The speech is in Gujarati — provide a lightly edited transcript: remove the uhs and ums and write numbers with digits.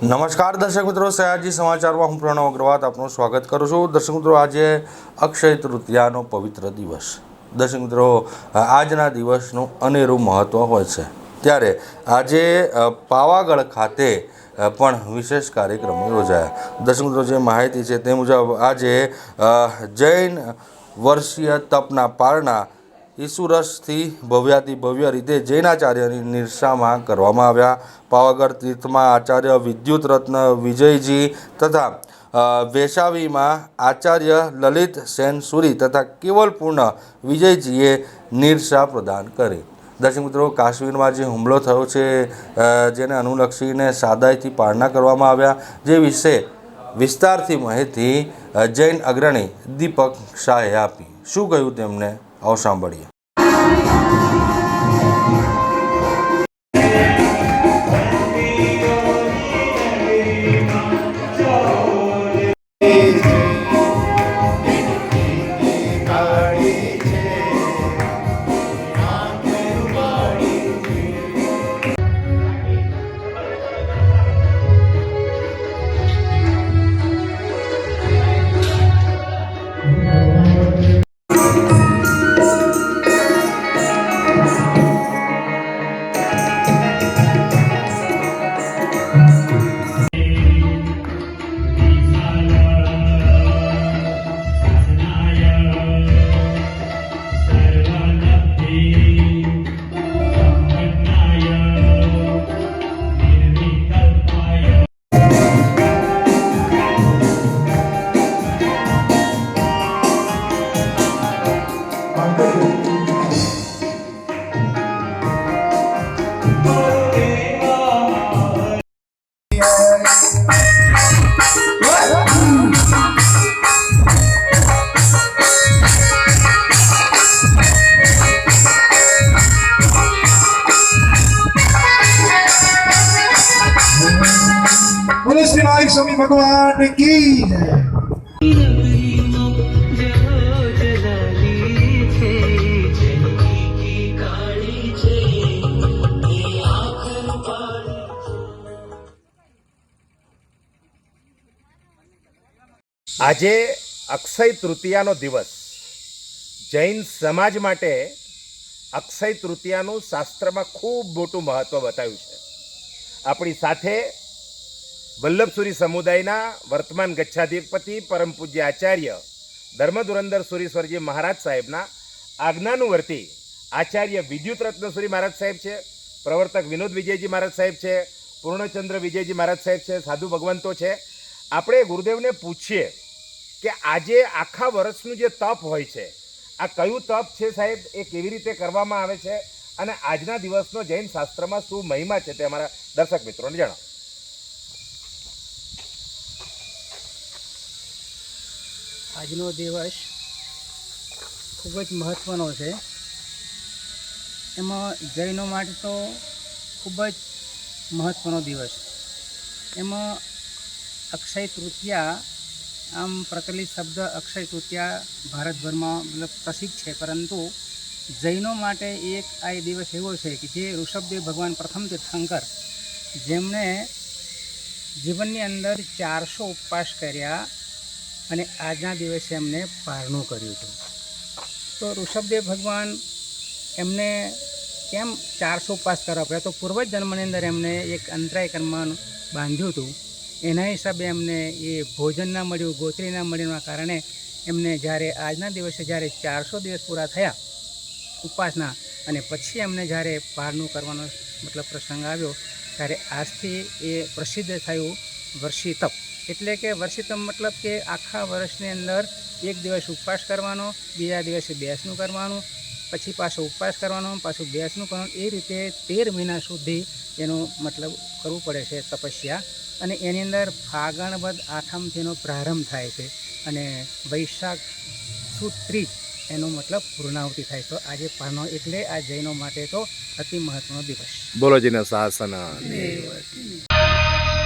નમસ્કાર દર્શક મિત્રો, સયાજી સમાચારમાં હું પ્રણવ અગ્રવાલ આપનું સ્વાગત કરું છું. દર્શક મિત્રો, આજે અક્ષય તૃતીયાનો પવિત્ર દિવસ. દર્શક મિત્રો, આજના દિવસનું અનેરું મહત્ત્વ હોય છે. ત્યારે આજે પાવાગઢ ખાતે પણ વિશેષ કાર્યક્રમો યોજાયા. દર્શક મિત્રો, જે માહિતી છે તે મુજબ આજે જૈન વર્ષીય તપના પારણા ઈસુરસથી ભવ્યાતિ ભવ્ય રીતે જૈનાચાર્યની નિર્સામાં કરવામાં આવ્યા. પાવાગઢ તીર્થમાં આચાર્ય વિદ્યુત રત્ન વિજયજી તથા વેશાવીમાં આચાર્ય લલિત સેન સુરી તથા કેવલપૂર્ણ વિજયજીએ નિર્સા પ્રદાન કરી. દર્શક મિત્રો, કાશ્મીરમાં જે હુમલો થયો છે જેને અનુલક્ષીને સાદાઈથી પારણા કરવામાં આવ્યા, જે વિશે વિસ્તારથી માહિતી જૈન અગ્રણી દીપક શાહે આપી. શું કહ્યું તેમણે, આવો સાંભળીએ. स्वामी भगवान की આજે અક્ષય તૃતીયાનો દિવસ. જૈન સમાજ માટે અક્ષય તૃતીયાનું શાસ્ત્રમાં ખૂબ મોટું મહત્વ બતાવ્યું છે. આપણી સાથે વલ્લભસુરી સમુદાયના વર્તમાન ગચ્છાધિપતિ પરમ પૂજ્ય આચાર્ય ધર્મધુરંદર સુરીશ્વરજી મહારાજ સાહેબના આજ્ઞાનુવર્તી આચાર્ય વિદ્યુત રત્નસુરી મહારાજ સાહેબ છે, પ્રવર્તક વિનોદ વિજયજી મહારાજ સાહેબ છે, પૂર્ણચંદ્ર વિજયજી મહારાજ સાહેબ છે, સાધુ ભગવંતો છે. આપણે ગુરુદેવને પૂછીએ કે આજે આખા વર્ષનું જે તપ હોય છે, આ કયું તપ છે સાહેબ, એ કેવી રીતે કરવામાં આવે છે અને આજના દિવસનો જૈન શાસ્ત્રમાં શું મહિમા છે તે અમારા દર્શક મિત્રોને જણાવો. આજનો દિવસ ખૂબ જ મહત્ત્વનો છે. એમાં જૈનો માટે તો ખૂબ જ મહત્ત્વનો દિવસ. એમાં અક્ષય તૃતીયા, આમ પ્રચલિત શબ્દ અક્ષય તૃતીયા ભારતભરમાં મતલબ પ્રસિદ્ધ છે, પરંતુ જૈનો માટે એક આ દિવસ એવો છે કે જે ઋષભદેવ ભગવાન પ્રથમ તીર્થંકર, જેમણે જીવનની અંદર 400 ઉપવાસ કર્યા અને આજના દિવસે એમને પારણું કર્યું હતું. તો ઋષભદેવ ભગવાન એમને કેમ 400 ઉપવાસ કરવા પડ્યા? તો પૂર્વજન્મની અંદર એમને એક અંતરાય કર્મ બાંધ્યું હતું. એના હિસાબે એમને એ ભોજન ના મળ્યું, ગોત્રી ના મળ્યુંના કારણે એમને જ્યારે આજના દિવસે જ્યારે 400 દિવસ પૂરા થયા ઉપવાસના, અને પછી એમને જ્યારે પારણું કરવાનો મતલબ પ્રસંગ આવ્યો, ત્યારે આજથી એ પ્રસિદ્ધ થયું વર્ષી તપ. એટલે કે વર્ષી તપ મતલબ કે આખા વર્ષની અંદર એક દિવસ ઉપવાસ કરવાનો, બીજા દિવસે બેસનું કરવાનું, પછી પાછો ઉપવાસ કરવાનો, પાછું બેસનું કરવાનું, એ રીતે 13 મહિના સુધી એનો મતલબ કરવું પડે છે તપસ્યા. અને એની અંદર ફાગણ વદ આઠમથી એનો પ્રારંભ થાય છે અને વૈશાખ સુદ 30 એનો મતલબ પૂર્ણાહુતિ થાય. તો આજે પારણો એટલે આ જૈનો માટે તો અતિ મહત્વનો દિવસ. બોલો જીના શાસન.